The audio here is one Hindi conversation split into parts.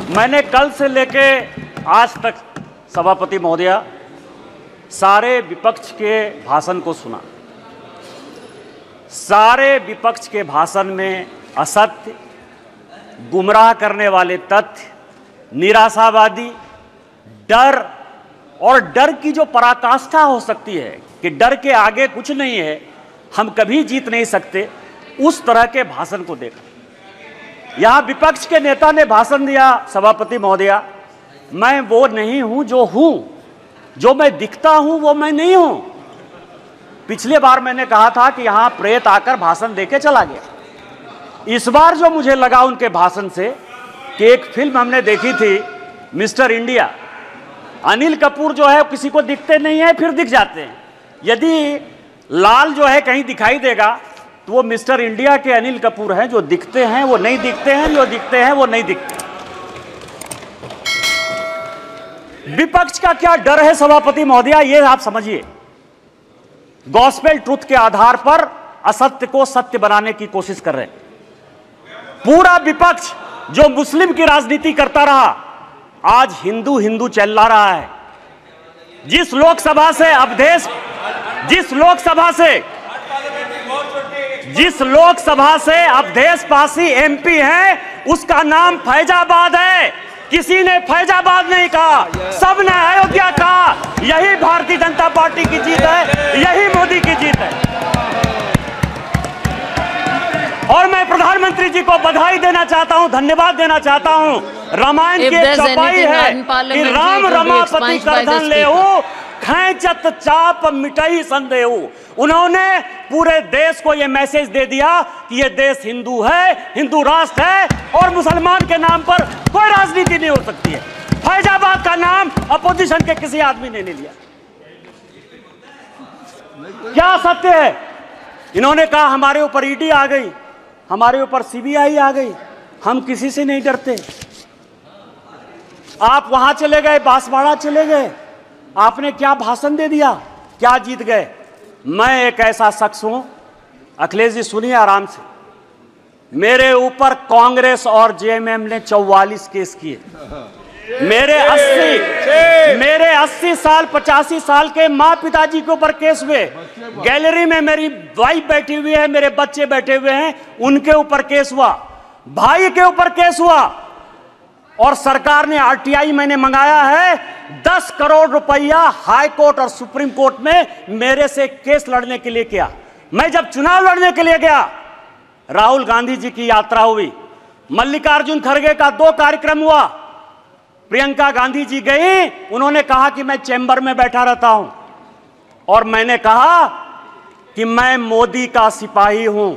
मैंने कल से लेके आज तक सभापति महोदया सारे विपक्ष के भाषण को सुना। सारे विपक्ष के भाषण में असत्य, गुमराह करने वाले तथ्य, निराशावादी, डर और डर की जो पराकाष्ठा हो सकती है कि डर के आगे कुछ नहीं है, हम कभी जीत नहीं सकते, उस तरह के भाषण को देखा। यहां विपक्ष के नेता ने भाषण दिया, सभापति महोदया, मैं वो नहीं हूं जो हूं, जो मैं दिखता हूं वो मैं नहीं हूं। पिछली बार मैंने कहा था कि यहां प्रेत आकर भाषण देके चला गया। इस बार जो मुझे लगा उनके भाषण से कि एक फिल्म हमने देखी थी मिस्टर इंडिया, अनिल कपूर जो है किसी को दिखते नहीं है, फिर दिख जाते हैं। यदि लाल जो है कहीं दिखाई देगा तो वो मिस्टर इंडिया के अनिल कपूर हैं, जो दिखते हैं वो नहीं दिखते हैं, जो दिखते हैं वो नहीं दिखते। विपक्ष का क्या डर है सभापति महोदया, ये आप समझिए। गॉस्पेल ट्रुथ के आधार पर असत्य को सत्य बनाने की कोशिश कर रहे हैं। पूरा विपक्ष जो मुस्लिम की राजनीति करता रहा, आज हिंदू हिंदू चिल्ला रहा है। जिस लोकसभा से अवधेश, जिस लोकसभा से अवधेश पासी एमपी है, उसका नाम फैजाबाद है। किसी ने फैजाबाद नहीं कहा, सबने अयोध्या कहा। यही भारतीय जनता पार्टी की जीत है, यही मोदी की जीत है। और मैं प्रधानमंत्री जी को बधाई देना चाहता हूं, धन्यवाद देना चाहता हूं। रामायण की एक चौपाई है कि राम रमापति करधन लेहु, खैंचत चाप मिटई संदेहु। उन्होंने पूरे देश को यह मैसेज दे दिया कि यह देश हिंदू है, हिंदू राष्ट्र है और मुसलमान के नाम पर कोई राजनीति नहीं हो सकती है। फैजाबाद का नाम अपोजिशन के किसी आदमी ने नहीं लिया। क्या सत्य है? इन्होंने कहा हमारे ऊपर ईडी आ गई, हमारे ऊपर सीबीआई आ गई, हम किसी से नहीं डरते। आप वहां चले गए, बांसवाड़ा चले गए, आपने क्या भाषण दे दिया, क्या जीत गए? मैं एक ऐसा शख्स हूं, अखिलेश जी सुनिए आराम से, मेरे ऊपर कांग्रेस और जेएमएम ने 44 केस किए। मेरे 80 साल 85 साल के माँ पिताजी के ऊपर केस हुए। गैलरी में मेरी वाइफ बैठी हुई है, मेरे बच्चे बैठे हुए हैं, उनके ऊपर केस हुआ, भाई के ऊपर केस हुआ। और सरकार ने आरटीआई मैंने मंगाया है, 10 करोड़ रुपया हाई कोर्ट और सुप्रीम कोर्ट में मेरे से केस लड़ने के लिए किया। मैं जब चुनाव लड़ने के लिए गया, राहुल गांधी जी की यात्रा हुई, मल्लिकार्जुन खड़गे का 2 कार्यक्रम हुआ, प्रियंका गांधी जी गई, उन्होंने कहा कि मैं चैम्बर में बैठा रहता हूं और मैंने कहा कि मैं मोदी का सिपाही हूं,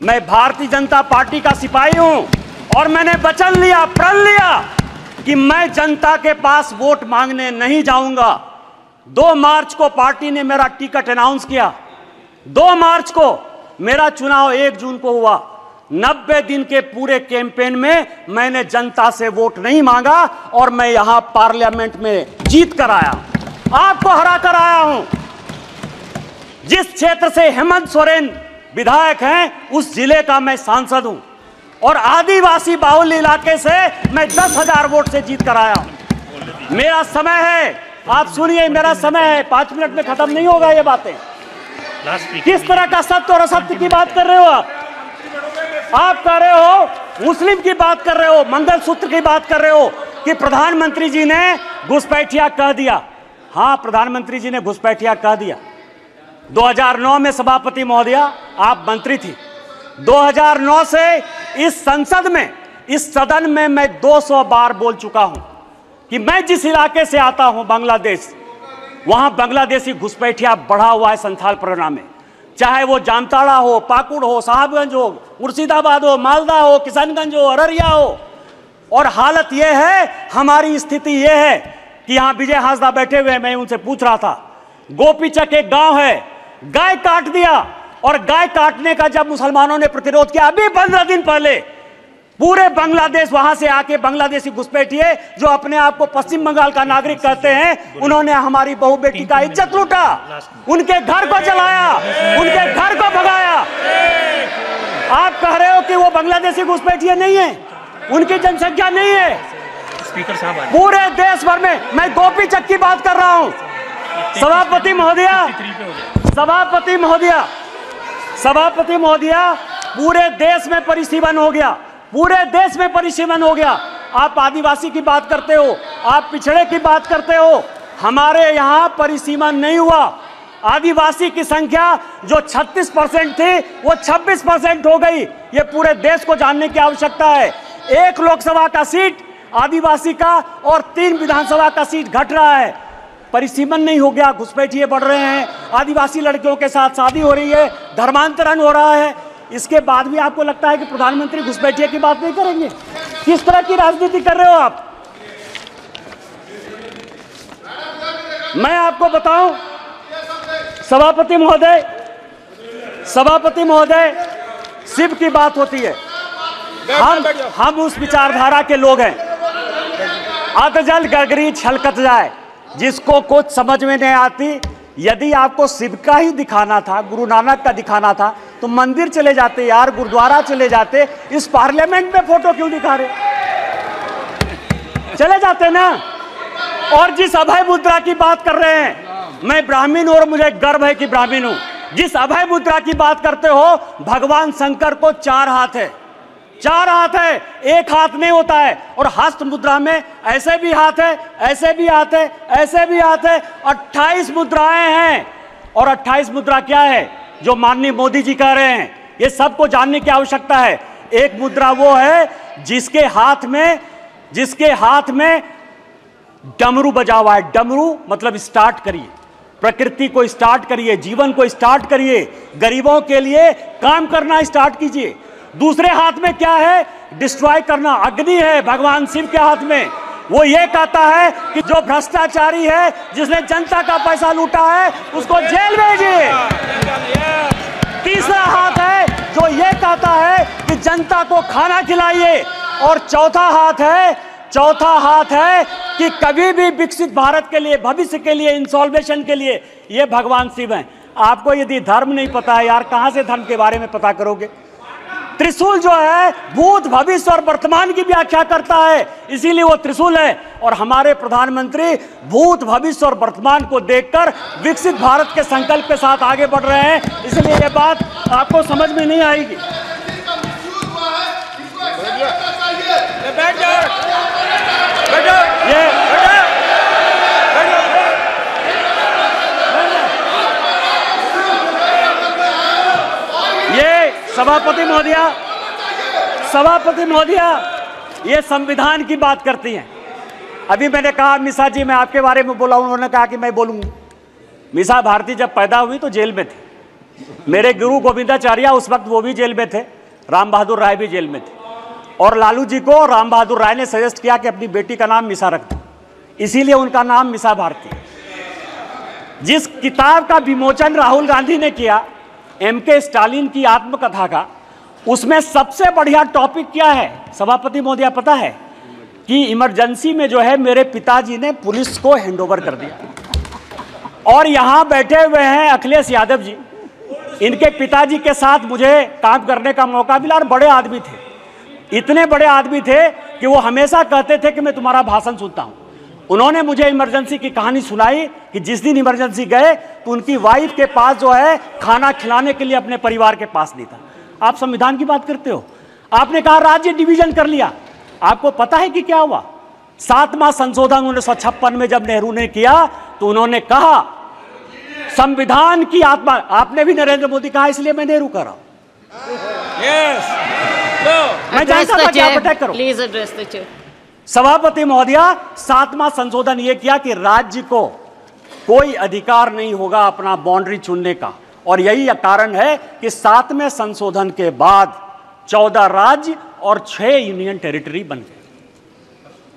मैं भारतीय जनता पार्टी का सिपाही हूं और मैंने वचन लिया, प्रण लिया कि मैं जनता के पास वोट मांगने नहीं जाऊंगा। 2 मार्च को पार्टी ने मेरा टिकट अनाउंस किया, 2 मार्च को मेरा चुनाव 1 जून को हुआ। 90 दिन के पूरे कैंपेन में मैंने जनता से वोट नहीं मांगा और मैं यहां पार्लियामेंट में जीत कर आया, आपको हरा कर आया हूं। जिस क्षेत्र से हेमंत सोरेन विधायक हैं, उस जिले का मैं सांसद हूं और आदिवासी बाहुल्य इलाके से मैं 10,000 वोट से जीत कर आया हूं। मेरा समय है, आप सुनिए, मेरा समय है, 5 मिनट में खत्म नहीं होगा ये बातें। किस तरह का सत्य और असत्य की बात कर रहे हो आप कह रहे हो, मुस्लिम की बात कर रहे हो, मंगलसूत्र की बात कर रहे हो कि प्रधानमंत्री जी ने घुसपैठिया कह दिया। हां, प्रधानमंत्री जी ने घुसपैठिया कह दिया। 2009 में सभापति महोदया आप मंत्री थी। 2009 से इस संसद में, इस सदन में मैं 200 बार बोल चुका हूं कि मैं जिस इलाके से आता हूं बांग्लादेश, वहां बांग्लादेशी घुसपैठिया बढ़ा हुआ है संथाल परगना में। चाहे वो जामताड़ा हो, पाकुड़ हो, साहबगंज हो, मुर्शिदाबाद हो, मालदा हो, किशनगंज हो, अररिया हो। और हालत यह है, हमारी स्थिति यह है कि यहां विजय हांसदा बैठे हुए, मैं उनसे पूछ रहा था, गोपीचक एक गांव है, गाय काट दिया और गाय काटने का जब मुसलमानों ने प्रतिरोध किया, अभी 15 दिन पहले पूरे बांग्लादेश वहां से आके बांग्लादेशी घुसपैठिए जो अपने आप को पश्चिम बंगाल का नागरिक कहते हैं, उन्होंने हमारी बहू बेटी का इज्जत लूटा, उनके घर को जलाया, उनके घर को भगाया। आप कह रहे हो कि वो बांग्लादेशी घुसपैठिए नहीं है, उनकी जनसंख्या नहीं है। स्पीकर साहब पूरे देश भर में, मैं गोपी चक की बात कर रहा हूं। सभापति महोदया, पूरे देश में परिसीमन हो गया, पूरे देश में परिसीमन हो गया। आप आदिवासी की बात करते हो, आप पिछड़े की बात करते हो, हमारे यहां परिसीमन नहीं हुआ। आदिवासी की संख्या जो 36% थी वो 26% हो गई। ये पूरे देश को जानने की आवश्यकता है। 1 लोकसभा का सीट आदिवासी का और 3 विधानसभा का सीट घट रहा है। परिसीमन नहीं हो गया, घुसपैठिए बढ़ रहे हैं, आदिवासी लड़कियों के साथ शादी हो रही है, धर्मांतरण हो रहा है। इसके बाद भी आपको लगता है कि प्रधानमंत्री घुसपैठिए की बात नहीं करेंगे? किस तरह की राजनीति कर रहे हो आप? मैं आपको बताऊं सभापति महोदय, शिव की बात होती है, हम उस विचारधारा के लोग हैं। अधजल गगरी छलकत जाए, जिसको कुछ समझ में नहीं आती। यदि आपको शिव का ही दिखाना था, गुरु नानक का दिखाना था, तो मंदिर चले जाते यार, गुरुद्वारा चले जाते। इस पार्लियामेंट में फोटो क्यों दिखा रहे? चले जाते ना। और जिस अभय मुद्रा की बात कर रहे हैं, मैं ब्राह्मण हूं और मुझे गर्व है कि ब्राह्मण हूं। जिस अभय मुद्रा की बात करते हो, भगवान शंकर को 4 हाथ है, 4 हाथ है, 1 हाथ नहीं होता है। और हस्त मुद्रा में ऐसे भी हाथ है, ऐसे भी हाथ है, ऐसे भी हाथ है, 28 मुद्राएं हैं। और 28 मुद्रा क्या है जो माननीय मोदी जी कह रहे हैं, ये सबको जानने की आवश्यकता है। एक मुद्रा वो है जिसके हाथ में डमरू बजा हुआ है। डमरू मतलब स्टार्ट करिए, प्रकृति को स्टार्ट करिए, जीवन को स्टार्ट करिए, गरीबों के लिए काम करना स्टार्ट कीजिए। दूसरे हाथ में क्या है? डिस्ट्रॉय करना, अग्नि है भगवान शिव के हाथ में। वो ये कहता है कि जो भ्रष्टाचारी है, जिसने जनता का पैसा लूटा है, उसको जेल भेजिए। तीसरा हाथ है जो ये कहता है कि जनता को खाना खिलाइए। और चौथा हाथ है कि कभी भी विकसित भारत के लिए, भविष्य के लिए, इंसॉल्वेशन के लिए, ये भगवान शिव हैं। आपको यदि धर्म नहीं पता है यार, कहां से धर्म के बारे में पता करोगे? त्रिशूल जो है भूत, भविष्य और वर्तमान की व्याख्या करता है, इसीलिए वो त्रिशूल है। और हमारे प्रधानमंत्री भूत, भविष्य और वर्तमान को देखकर विकसित भारत के संकल्प के साथ आगे बढ़ रहे हैं। इसलिए ये बात आपको समझ में नहीं आएगी। ये सभापति महोदया, ये संविधान की बात करती हैं। अभी मैंने कहा मिसा जी, मैं आपके बारे में बोला, उन्होंने कहा कि मैं बोलूंगा। मिसा भारती जब पैदा हुई तो जेल में थे। मेरे गुरु गोविंदाचार्य उस वक्त वो भी जेल में थे, राम बहादुर राय भी जेल में थे। और लालू जी को राम बहादुर राय ने सजेस्ट किया कि अपनी बेटी का नाम मिसा रख दो, इसीलिए उनका नाम मिसा भारती। जिस किताब का विमोचन राहुल गांधी ने किया, MK स्टालिन की आत्मकथा का, उसमें सबसे बढ़िया टॉपिक क्या है सभापति महोदया पता है? कि इमरजेंसी में जो है मेरे पिताजी ने पुलिस को हैंडओवर कर दिया। और यहां बैठे हुए हैं अखिलेश यादव जी, इनके पिताजी के साथ मुझे काम करने का मौका मिला। और बड़े आदमी थे, इतने बड़े आदमी थे कि वो हमेशा कहते थे कि मैं तुम्हारा भाषण सुनता हूं। उन्होंने मुझे इमरजेंसी की कहानी सुनाई कि जिस दिन इमरजेंसी गए तो उनकी वाइफ के पास जो है खाना खिलाने के लिए अपने परिवार के पास नहीं था। आप संविधान की बात करते हो, आपने कहा राज्य डिवीजन कर लिया। आपको पता है कि क्या हुआ? 7वां संशोधन 1956 में जब नेहरू ने किया तो उन्होंने कहा संविधान की आत्मा, आपने भी नरेंद्र मोदी कहा, इसलिए मैं नेहरू कर रहा हूं। मैं जानता था कि आप अटैक करो। Please address the chair. सभापति महोदया, 7वां संशोधन यह किया कि राज्य को कोई अधिकार नहीं होगा अपना बाउंड्री चुनने का। और यही कारण है कि 7वें संशोधन के बाद 14 राज्य और 6 यूनियन टेरिटरी बन गए।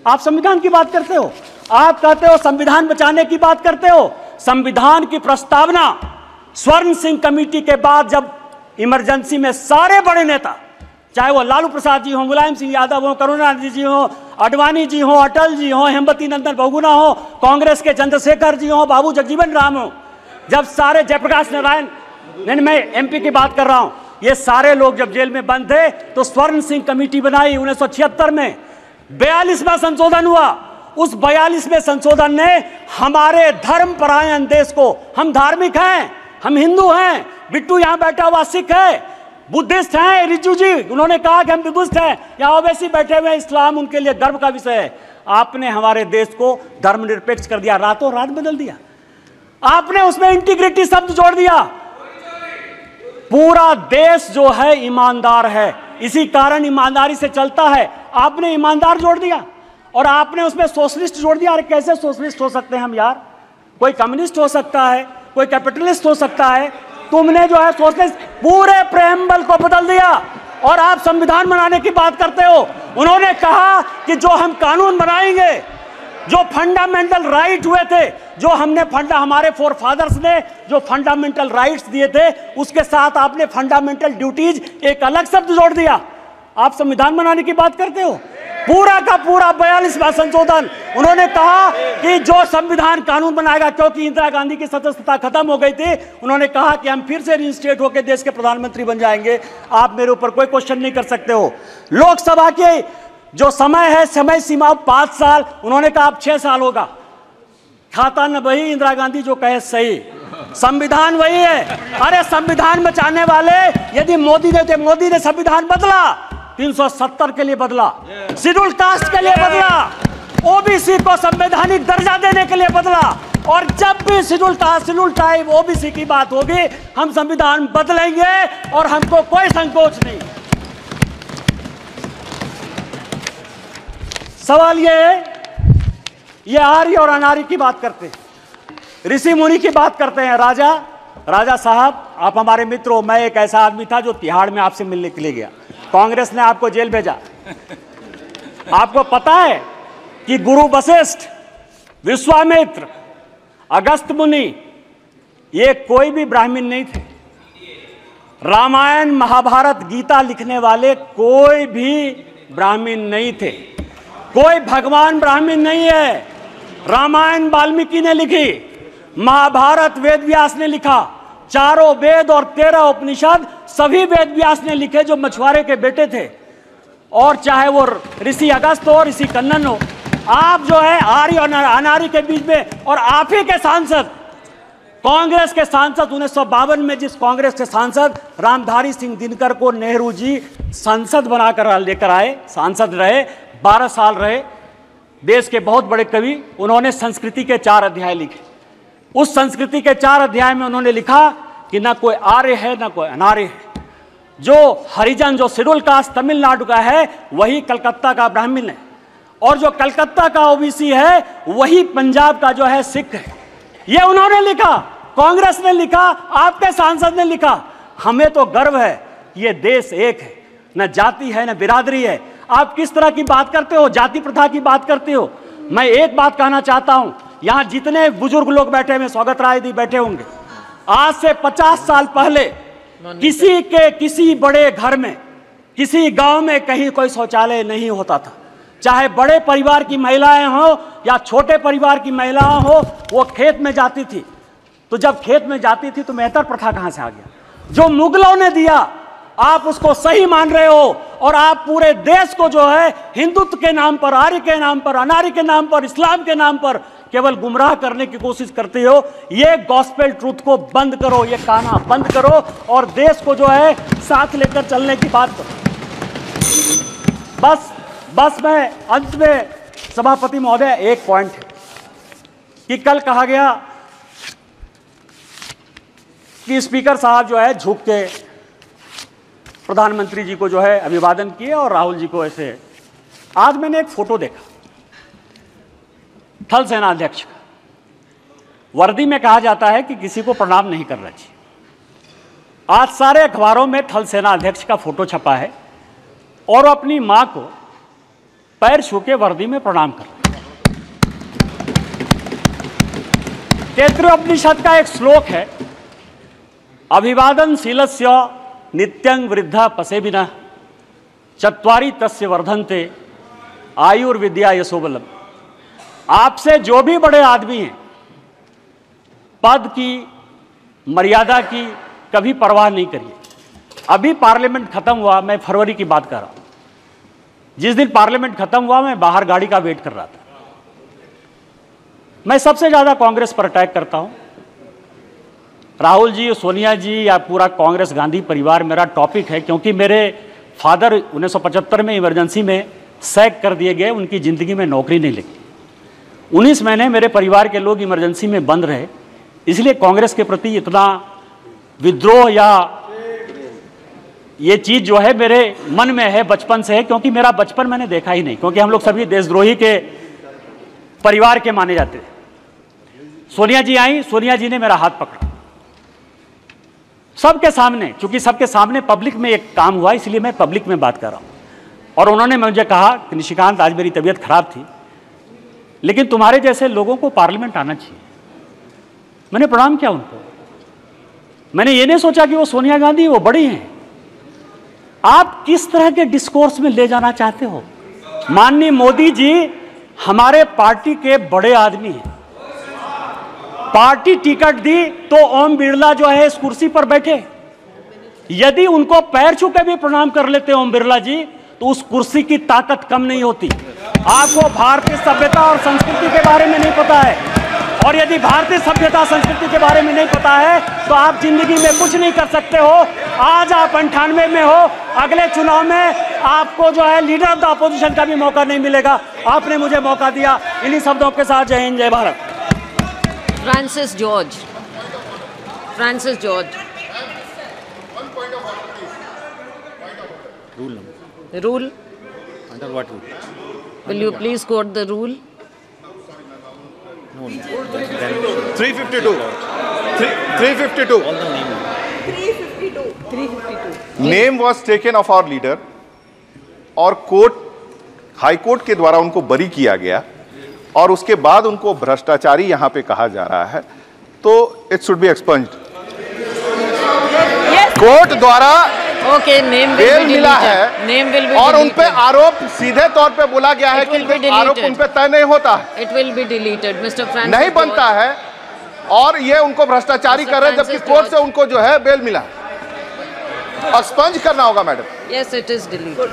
आप संविधान की बात करते हो, आप कहते हो संविधान बचाने की बात करते हो। संविधान की प्रस्तावना स्वर्ण सिंह कमेटी के बाद जब इमरजेंसी में सारे बड़े नेता, चाहे वो लालू प्रसाद जी हो, मुलायम सिंह यादव हो, करुणानिधि जी हो, अडवाणी जी हो, अटल जी हो, हेमवती नंदन बहुगुणा हो, कांग्रेस के चंद्रशेखर जी हो, बाबू जगजीवन राम हो, जब सारे जयप्रकाश नारायण, मैं MP की बात कर रहा हूं, ये सारे लोग जब जेल में बंद थे तो स्वर्ण सिंह कमेटी बनाई 1976 में। 42वां संशोधन हुआ। उस 42वें संशोधन ने हमारे धर्मपरायण देश को, हम धार्मिक हैं, हम हिंदू हैं, बिट्टू यहां बैठा हुआ सिख है, बुद्धिस्ट हैं, रिजू जी उन्होंने कहा कि हम बुद्धिस्ट हैं, यहां ओवैसी बैठे हुए हैं, इस्लाम उनके लिए गर्व का विषय है। आपने हमारे देश को धर्मनिरपेक्ष कर दिया, रातों रात बदल दिया। आपने उसमें इंटीग्रिटी शब्द जोड़ दिया। पूरा देश जो है ईमानदार है, इसी कारण ईमानदारी से चलता है। आपने ईमानदार जोड़ दिया और आपने उसमें सोशलिस्ट जोड़ दिया। अरे कैसे सोशलिस्ट हो सकते हैं हम यार? कोई कम्युनिस्ट हो सकता है, कोई कैपिटलिस्ट हो सकता है, तुमने जो है सोशलिस्ट पूरे प्रेम्बल को बदल दिया और आप संविधान बनाने की बात करते हो। उन्होंने कहा कि जो हम कानून बनाएंगे, जो फंडामेंटल राइट हुए थे, जो हमने हमारे फोर फादर्स ने जो फंडामेंटल राइट्स दिए थे, उसके साथ आपने फंडामेंटल ड्यूटीज एक अलग शब्द जोड़ दिया। आप संविधान बनाने की बात करते हो। पूरा का पूरा 42वां संशोधन, उन्होंने कहा कि जो संविधान कानून बनाएगा, क्योंकि इंदिरा गांधी की सदस्यता खत्म हो गई थी, उन्होंने कहा कि हम फिर से रिइंस्टेट होकर देश के प्रधानमंत्री बन जाएंगे। आप मेरे ऊपर कोई क्वेश्चन नहीं कर सकते हो। लोकसभा के जो समय है, समय सीमा 5 साल, उन्होंने कहा अब 6 साल होगा। खाता न वही, इंदिरा गांधी जो कहे सही, संविधान वही है। अरे संविधान बचाने वाले यदि मोदी ने थे, मोदी ने संविधान बदला, 370 के लिए बदला, शेड्यूल कास्ट के लिए बदला, ओबीसी को संवैधानिक दर्जा देने के लिए बदला। और जब भी schedule caste, schedule tribe, OBC की बात होगी, हम संविधान बदलेंगे और हमको कोई संकोच नहीं। सवाल ये है, ये आर्य और अनार्य की बात करते हैं, ऋषि मुनि की बात करते हैं। राजा साहब, आप हमारे मित्र हो। मैं एक ऐसा आदमी था जो तिहाड़ में आपसे मिलने के लिए गया, कांग्रेस ने आपको जेल भेजा। आपको पता है कि गुरु वशिष्ठ, विश्वामित्र, अगस्त मुनि, ये कोई भी ब्राह्मण नहीं थे। रामायण, महाभारत, गीता लिखने वाले कोई भी ब्राह्मण नहीं थे। कोई भगवान ब्राह्मण नहीं है। रामायण वाल्मीकि ने लिखी, महाभारत वेद व्यास ने लिखा, चारों वेद और 13 उपनिषद सभी वेद व्यास ने लिखे, जो मछुआरे के बेटे थे। और चाहे वो ऋषि अगस्त हो, ऋषि कन्नन हो, आप जो है आर्य और अनार्य के बीच में। और आप ही के सांसद, कांग्रेस के सांसद, 1952 में जिस कांग्रेस के सांसद रामधारी सिंह दिनकर को नेहरू जी संसद बनाकर लेकर आए, सांसद रहे, 12 साल रहे, देश के बहुत बड़े कवि, उन्होंने संस्कृति के 4 अध्याय लिखे। उस संस्कृति के 4 अध्याय में उन्होंने लिखा कि ना कोई आर्य है ना कोई अनार्य है। जो हरिजन, जो शेड्यूल कास्ट तमिलनाडु का है, वही कलकत्ता का ब्राह्मण है, और जो कलकत्ता का ओबीसी है, वही पंजाब का जो है सिख है। ये उन्होंने लिखा, कांग्रेस ने लिखा, आपके सांसद ने लिखा। हमें तो गर्व है, ये देश एक है, न जाति है न बिरादरी है। आप किस तरह की बात करते हो, जाति प्रथा की बात करते हो। मैं एक बात कहना चाहता हूं, यहां जितने बुजुर्ग लोग बैठे हुए, स्वागत राय दी बैठे होंगे, आज से 50 साल पहले किसी के किसी बड़े घर में, किसी गांव में कहीं कोई शौचालय नहीं होता था। चाहे बड़े परिवार की महिलाएं हो या छोटे परिवार की महिलाएं हो, वो खेत में जाती थी। तो जब खेत में जाती थी तो मेहतर प्रथा कहां से आ गया? जो मुगलों ने दिया, आप उसको सही मान रहे हो, और आप पूरे देश को जो है हिंदुत्व के नाम पर, आर्य के नाम पर, अनार्य के नाम पर, इस्लाम के नाम पर केवल गुमराह करने की कोशिश करते हो। ये गॉस्पेल ट्रूथ को बंद करो, ये कहना बंद करो, और देश को जो है साथ लेकर चलने की बात करो। बस मैं अंत में, सभापति महोदय, एक पॉइंट है कि कल कहा गया कि स्पीकर साहब जो है झुक के प्रधानमंत्री जी को जो है अभिवादन किए और राहुल जी को ऐसे। आज मैंने एक फोटो देखा थल सेना अध्यक्ष का। वर्दी में कहा जाता है कि किसी को प्रणाम नहीं करना चाहिए। आज सारे अखबारों में थल सेना अध्यक्ष का फोटो छपा है और अपनी मां को पैर छू के वर्दी में प्रणाम कर रहे हैं। तैत्तिरीयोपनिषद का एक श्लोक है, अभिवादनशीलस्य नित्यं वृद्धा पसेबिनः चत्वारि तस्य वर्धन्ते आयुर्विद्या यशोबलम। आपसे जो भी बड़े आदमी हैं, पद की, मर्यादा की कभी परवाह नहीं करिए। अभी पार्लियामेंट खत्म हुआ, मैं फरवरी की बात कर रहा हूं। जिस दिन पार्लियामेंट खत्म हुआ मैं बाहर गाड़ी का वेट कर रहा था। मैं सबसे ज्यादा कांग्रेस पर अटैक करता हूं। राहुल जी, सोनिया जी या पूरा कांग्रेस गांधी परिवार मेरा टॉपिक है, क्योंकि मेरे फादर 1975 में इमरजेंसी में सैक कर दिए गए, उनकी जिंदगी में नौकरी नहीं लगी। 19 महीने मेरे परिवार के लोग इमरजेंसी में बंद रहे, इसलिए कांग्रेस के प्रति इतना विद्रोह या ये चीज जो है मेरे मन में है, बचपन से है, क्योंकि मेरा बचपन मैंने देखा ही नहीं, क्योंकि हम लोग सभी देशद्रोही के परिवार के माने जाते थे। सोनिया जी आई, सोनिया जी ने मेरा हाथ पकड़ा सबके सामने, चूंकि सबके सामने पब्लिक में एक काम हुआ, इसलिए मैं पब्लिक में बात कर रहा हूं। और उन्होंने मुझे कहा कि निशिकांत, आज मेरी तबीयत खराब थी, लेकिन तुम्हारे जैसे लोगों को पार्लियामेंट आना चाहिए। मैंने प्रणाम किया उनको। मैंने ये नहीं सोचा कि वो सोनिया गांधी, वो बड़ी हैं। आप किस तरह के डिस्कोर्स में ले जाना चाहते हो? माननीय मोदी जी हमारे पार्टी के बड़े आदमी हैं। पार्टी टिकट दी तो ओम बिरला जो है इस कुर्सी पर बैठे। यदि उनको पैर छू के भी प्रणाम कर लेते ओम बिरला जी, तो उस कुर्सी की ताकत कम नहीं होती। आपको भारतीय सभ्यता और संस्कृति के बारे में नहीं पता है, और यदि भारतीय सभ्यता संस्कृति के बारे में नहीं पता है तो आप जिंदगी में कुछ नहीं कर सकते हो। आज आप 98 में हो, अगले चुनाव में आपको जो है लीडर ऑफ द अपोजिशन का भी मौका नहीं मिलेगा। आपने मुझे मौका दिया। इन्हीं शब्दों के साथ जय हिंद, जय Bharat. Francis George. Francis George. Rule. Under what rule? Will you please quote the rule? No. 352. 352. All the name. 352. Name was taken of our leader और कोर्ट, हाई कोर्ट के द्वारा उनको बरी किया गया, और उसके बाद उनको भ्रष्टाचारी यहां पे कहा जा रहा है, तो इट शुड बी एक्सपंज्ड। कोर्ट द्वारा बेल मिला है और उन पे आरोप सीधे तौर पे बोला गया है कि आरोप उन पे तय नहीं होता है, It will be deleted, Mr. Francis नहीं बनता है, और ये उनको भ्रष्टाचारी कर रहे हैं, जबकि कोर्ट से उनको जो है बेल मिला। एक्सपंज करना होगा madam. Yes, it is deleted.